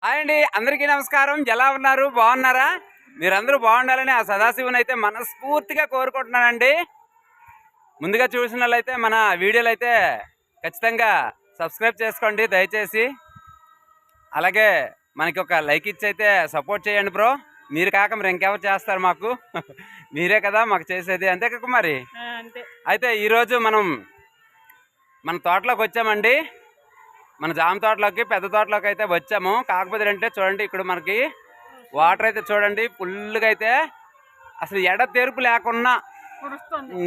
Hi అండి, అందరికీ నమస్కారం. ఎలా ఉన్నారు? బాగున్నారా? మీరందరూ బాగుండాలని ఆ సదాశివుని అయితే మనస్ఫూర్తిగా కోరుకుంటున్నానండి. ముందుగా చూసిన వాళ్ళైతే మన వీడియోలు అయితే ఖచ్చితంగా సబ్స్క్రైబ్ చేసుకోండి దయచేసి. అలాగే మనకి ఒక లైక్ ఇచ్చి అయితే సపోర్ట్ చేయండి బ్రో. మీరు కాక మరి ఇంకెవరు చేస్తారు మాకు? మీరే కదా మాకు చేసేది, అంతే కదా మరి. అయితే ఈరోజు మనం మన తోటలోకి వచ్చామండి. మన జామ తోటలోకి, పెద్ద తోటలోకి అయితే వచ్చాము. కాకపోతే అంటే చూడండి, ఇక్కడ మనకి వాటర్ అయితే చూడండి ఫుల్గా అయితే అసలు ఎడతెరుపు లేకుండా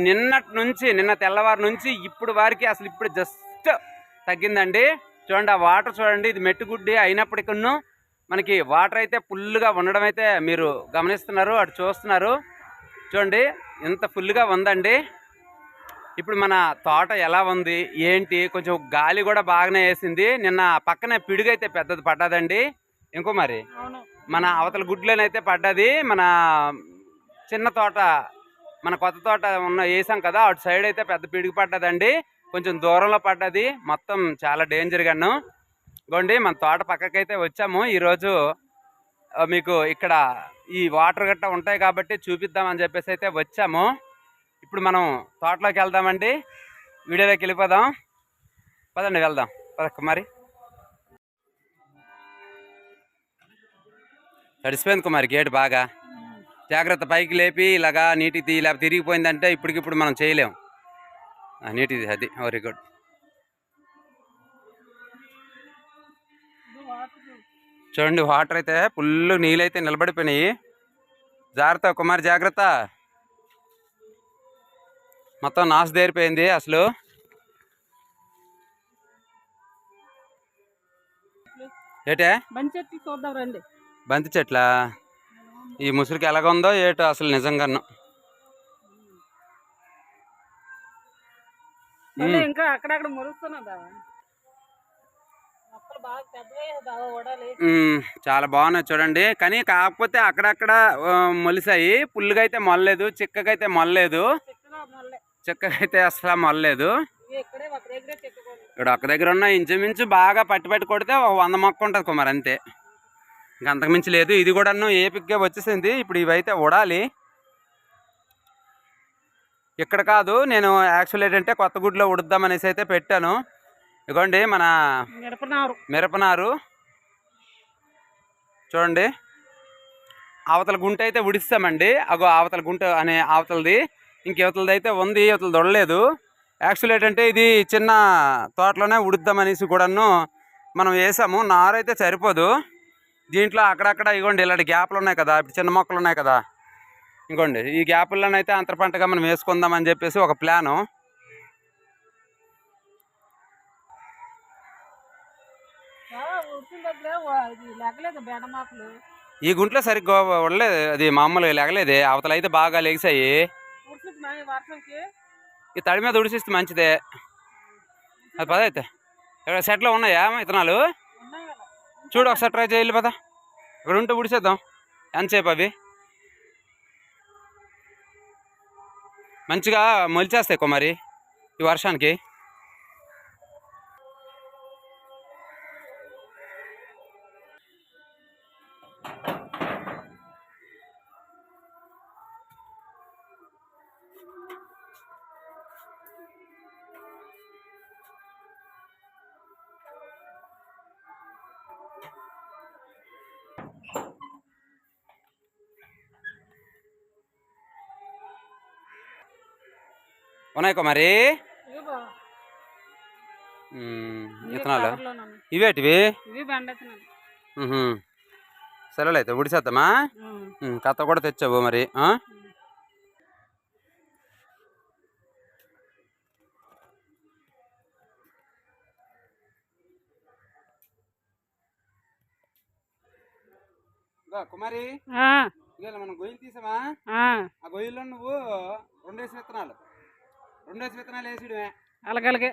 నిన్న తెల్లవారు నుంచి ఇప్పుడు వారికి అసలు ఇప్పుడు జస్ట్ తగ్గిందండి. చూడండి ఆ వాటర్ చూడండి, ఇది మెట్టుగుడ్డి అయినప్పటికీ మనకి వాటర్ అయితే ఫుల్గా ఉండడం అయితే మీరు గమనిస్తున్నారు, అటు చూస్తున్నారు. చూడండి ఎంత ఫుల్గా ఉందండి. ఇప్పుడు మన తోట ఎలా ఉంది ఏంటి, కొంచెం గాలి కూడా బాగానే వేసింది. నిన్న పక్కనే పిడుగైతే పెద్దది పడ్డదండి. ఇంకో మరి మన అవతల గుడ్లోనైతే పడ్డది. మన చిన్న తోట, మన కొత్త తోట వేసాం కదా, అటు సైడ్ అయితే పెద్ద పిడుగు పడ్డదండి. కొంచెం దూరంలో పడ్డది. మొత్తం చాలా డేంజర్గాను. ఇగోండి మన తోట పక్కకైతే వచ్చాము. ఈరోజు మీకు ఇక్కడ ఈ వాటర్ గట్ట ఉంటాయి కాబట్టి చూపిద్దామని చెప్పేసి అయితే వచ్చాము. ఇప్పుడు మనం తోటలోకి వెళ్దామండి. వీడియోలోకి వెళ్ళిపోదాం, పదండి వెళ్దాం. పదక్క మరి. తడిసిపోయింది కుమారి గేటు బాగా. జాగ్రత్త, పైకి లేపి ఇలాగా నీటికి తీ, లేకపోతే తిరిగిపోయిందంటే ఇప్పటికిప్పుడు మనం చేయలేము. నీటిది అది. Very good. చూడండి వాటర్ అయితే ఫుల్ నీళ్ళైతే నిలబడిపోయినాయి. జాగ్రత్త కుమారి, జాగ్రత్త. మొత్తం నాశదేరిపోయింది అసలు. ఏటే బంతి చెట్ల ఈ ముసురుకి ఎలాగుందో ఏటో అసలు నిజంగాను. ఇంకా అక్కడక్కడ మొలుస్తున్నదా, చాలా బాగున్నాయి చూడండి. కానీ కాకపోతే అక్కడక్కడ మొలిసాయి. పుల్లుగా అయితే మొల్లలేదు, చిక్కగైతే మొల్లలేదు. చిక్కగైతే అసలు మొల్లలేదు. ఇక్కడ ఒక్క దగ్గర ఉన్న ఇంచుమించు బాగా పట్టి కొడితే 100 మొక్క ఉంటుంది కుమార్, అంతే. ఇంకా అంతకుమించి లేదు. ఇది కూడా ఏపిక్గా వచ్చేసింది. ఇప్పుడు ఇవైతే ఉడాలి. ఇక్కడ కాదు, నేను యాక్చువల్ ఏంటంటే కొత్తగూడలో ఉడుద్దామనేసి అయితే పెట్టాను. ఇదిగోండి మన మిరపనారు చూడండి. అవతల గుంట అయితే ఉడిస్తామండి. అగో అవతల గుంట అనే అవతలది, ఇంకెవతలది అయితే ఉంది, ఇవతలది ఉడలేదు. యాక్చువల్ ఏంటంటే ఇది చిన్న తోటలోనే ఉడుద్దామనేసి కూడాను మనం వేసాము. నారైతే సరిపోదు దీంట్లో. అక్కడక్కడ ఇగోండి ఇలాంటి గ్యాప్లు ఉన్నాయి కదా, ఇప్పుడు చిన్న మొక్కలు ఉన్నాయి కదా, ఇంకోండి ఈ గ్యాపుల్లోనైతే అంతర పంటగా మనం వేసుకుందామని చెప్పేసి ఒక ప్లాను. ఈ గుంట్లో సరిగ్గా ఉండలేదు, అది మామూలుగా లెగలేదే. అవతల అయితే బాగా లెగిసాయి. ఈ తడి మీద ఉడిసిస్తే మంచిదే. అది పదైతే ఇక్కడ సెట్లో ఉన్నాయా విత్తనాలు? చూడు ఒకసారి ట్రై చేయాలి పద. ఇక్కడ ఉంటే ఉడిసేద్దాం. ఎంతసేపు అవి మంచిగా మొలిచేస్తాయి కుమారి ఈ వర్షానికి. ఉన్నాయి కుమారి విత్తనాలు. ఇవేటివి? సరేలే అయితే ఉడిసేద్దామా. కత్త కూడా తెచ్చావు మరి. కుమారి మనం గొయ్యలు తీసామా, ఆ గొయ్యల్లో నువ్వు 2 విత్తనాలు వేసిడమే అలాగే.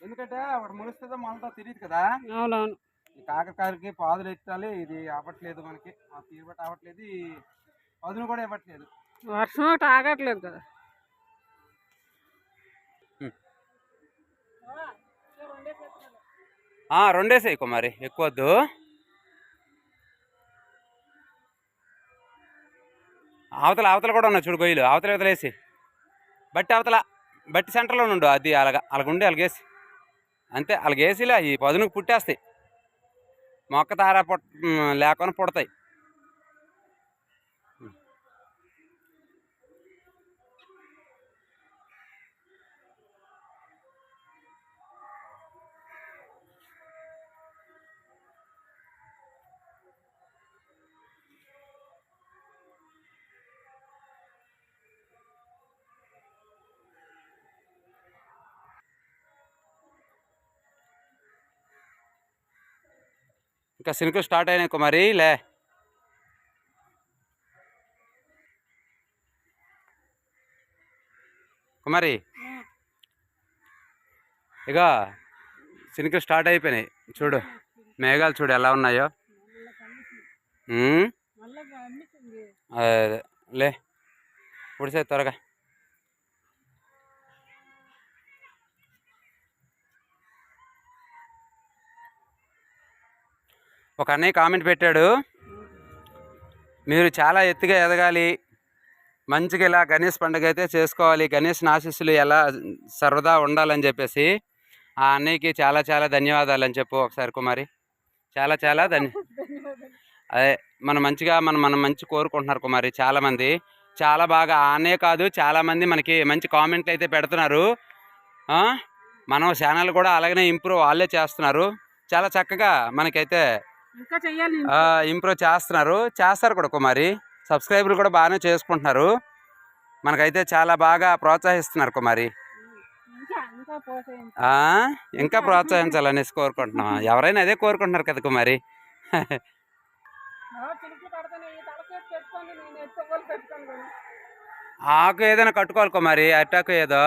ఎందుకంటే ఒకటి మొలుస్తుందో మొలతో తెలియదు కదా. అవునవును. ఈ కాకరకాయలకి పాదులు ఎత్తాలి. ఇది అవ్వట్లేదు మనకి, ఆ తీరుబట్టి అవ్వట్లేదు. ఈ పదును కూడా ఇవ్వట్లేదు, వర్షం ఒకటి ఆగట్లేదు కదా. రెండేసాయి కుమారి, ఎక్కువ వద్దు. అవతల అవతల కూడా ఉన్నాయి చూడు గొయ్యలు, అవతల అవతల వేసి బట్టి అవతల బట్టి సెంటర్లో ఉండు, అది అలాగుండి అలాగేసి అంతే. అలాగేసిలే ఈ పదునుకు పుట్టేస్తాయి, మొక్క తార లేకుండా పుడతాయి. ఇంకా సినుకులు స్టార్ట్ అయినాయి కుమారి లే. కుమారి ఇక సినుకులు స్టార్ట్ అయిపోయినాయి చూడు, మేఘాలు చూడు ఎలా ఉన్నాయో. అదే లే పుడిసే త్వరగా. ఒక అన్నయ్య కామెంట్ పెట్టాడు, మీరు చాలా ఎత్తుగా ఎదగాలి, మంచిగా ఇలా గణేష్ పండుగ అయితే చేసుకోవాలి, గణేష్ ఆశీస్సులు ఎలా సర్వదా ఉండాలని చెప్పేసి. ఆ అన్నయ్యకి చాలా చాలా ధన్యవాదాలు అని చెప్పు ఒకసారి కుమారి. చాలా చాలా అదే మనం మంచిగా మనం మంచి కోరుకుంటున్నారు కుమారి. చాలామంది చాలా బాగా, ఆ అన్నయ్య కాదు చాలామంది మనకి మంచి కామెంట్లు అయితే పెడుతున్నారు. మనం ఛానల్ కూడా అలాగనే ఇంప్రూవ్ వాళ్ళే చేస్తున్నారు. చాలా చక్కగా మనకైతే ఇంప్రూవ్ చేస్తారు కూడా కుమారి. సబ్స్క్రైబర్లు కూడా బాగానే చేసుకుంటున్నారు, మనకైతే చాలా బాగా ప్రోత్సహిస్తున్నారు కుమారి. ఇంకా ప్రోత్సహించాలనేసి కోరుకుంటున్నాం, ఎవరైనా అదే కోరుకుంటున్నారు కదా కుమారి. ఆకు ఏదైనా కట్టుకోవాలి కుమారి, అట్టాకు ఏదో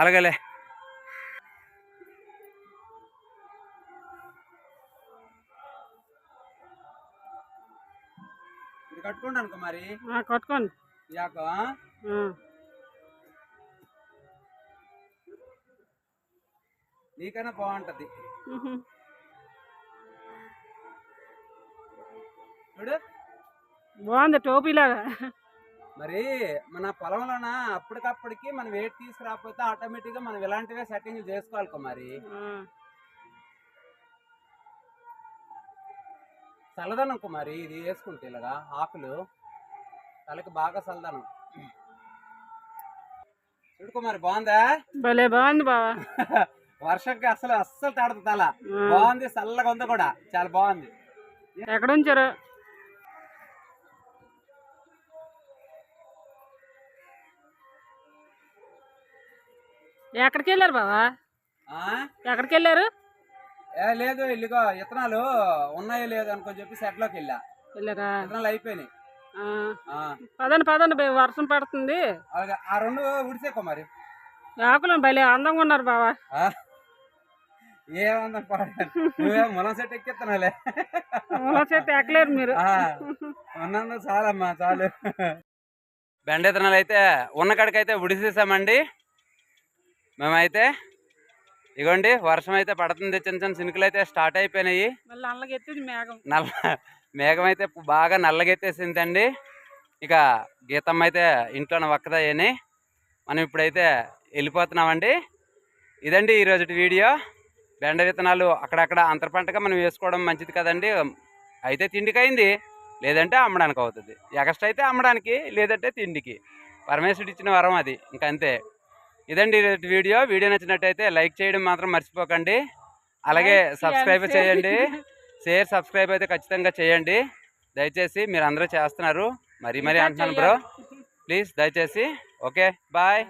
అలాగలే. కట్టుకుంటాను కుమారి, కట్టుకోండి. నీకైనా బాగుంటది చూడు, బాగుంది టోపీలాగా. మరి మన పొలంలోన అప్పటికప్పటికి మనం వెయిట్ తీసుకురాకపోతే ఆటోమేటిక్గా మనం ఇలాంటివే సెట్టింగ్ చేసుకోవాలి కుమారి. చల్లదనం కుమారి ఇది వేసుకుంటే ఇలాగా ఆకులు తలకి బాగా చల్లదనం. చూడు కుమారి బాగుందా? భలే బాగుంది బావా. వర్షంకి అస్సలు తాడదు తల, బాగుంది చల్లగా ఉంది కూడా, చాలా బాగుంది. ఎక్కడ ఉంచారు? ఎక్కడికి వెళ్ళారు బావా? ఎక్కడికి వెళ్ళారు? లేదు ఇల్లుగో విత్తనాలు ఉన్నాయో లేదు అనుకొని చెప్పి సెట్ లోకి వెళ్ళారా? విత్తనాలు అయిపోయినాయి. పదండి వర్షం పడుతుంది. ఆ రెండు ఉడిసే కుమారి, ఆకులు భలే అందంగా ఉన్నారు బావా. ఏమందం నువ్వే ములం సెట్ ఎక్కిస్తున్నాలే. ములం సెట్ ఎక్కలేరు మీరు. ఉన్నాను చాలమ్మా చాలు. బెండ విత్తనాలు అయితే ఉన్న కాడికైతే ఉడిసేసామండి మేమైతే. ఇగోండి వర్షం అయితే పడుతుంది, చిన్న చిన్న చినుకులు అయితే స్టార్ట్ అయిపోయినాయి. మేఘం అయితే బాగా నల్లగెత్తేసిందండి. ఇక గీతమ్మ అయితే ఇంట్లోనే ఒక్కదాయని మనం ఇప్పుడైతే వెళ్ళిపోతున్నామండి. ఇదండి ఈరోజు వీడియో. బెండ విత్తనాలు అక్కడక్కడ అంతర పంటగా మనం వేసుకోవడం మంచిది కదండి. అయితే తిండికి అయింది, లేదంటే అమ్మడానికి అవుతుంది. ఎక్స్ట్రా అయితే అమ్మడానికి, లేదంటే తిండికి. పరమేశ్వరుడు ఇచ్చిన వరం అది, ఇంకంతే. ఇదండి వీడియో నచ్చినట్టయితే లైక్ చేయడం మాత్రం మర్చిపోకండి. అలాగే సబ్స్క్రైబ్ చేయండి, సబ్స్క్రైబ్ అయితే ఖచ్చితంగా చేయండి దయచేసి. మీరు అందరూ చేస్తున్నారు, మరీ అంటున్నాను బ్రో, ప్లీజ్ దయచేసి. Okay bye.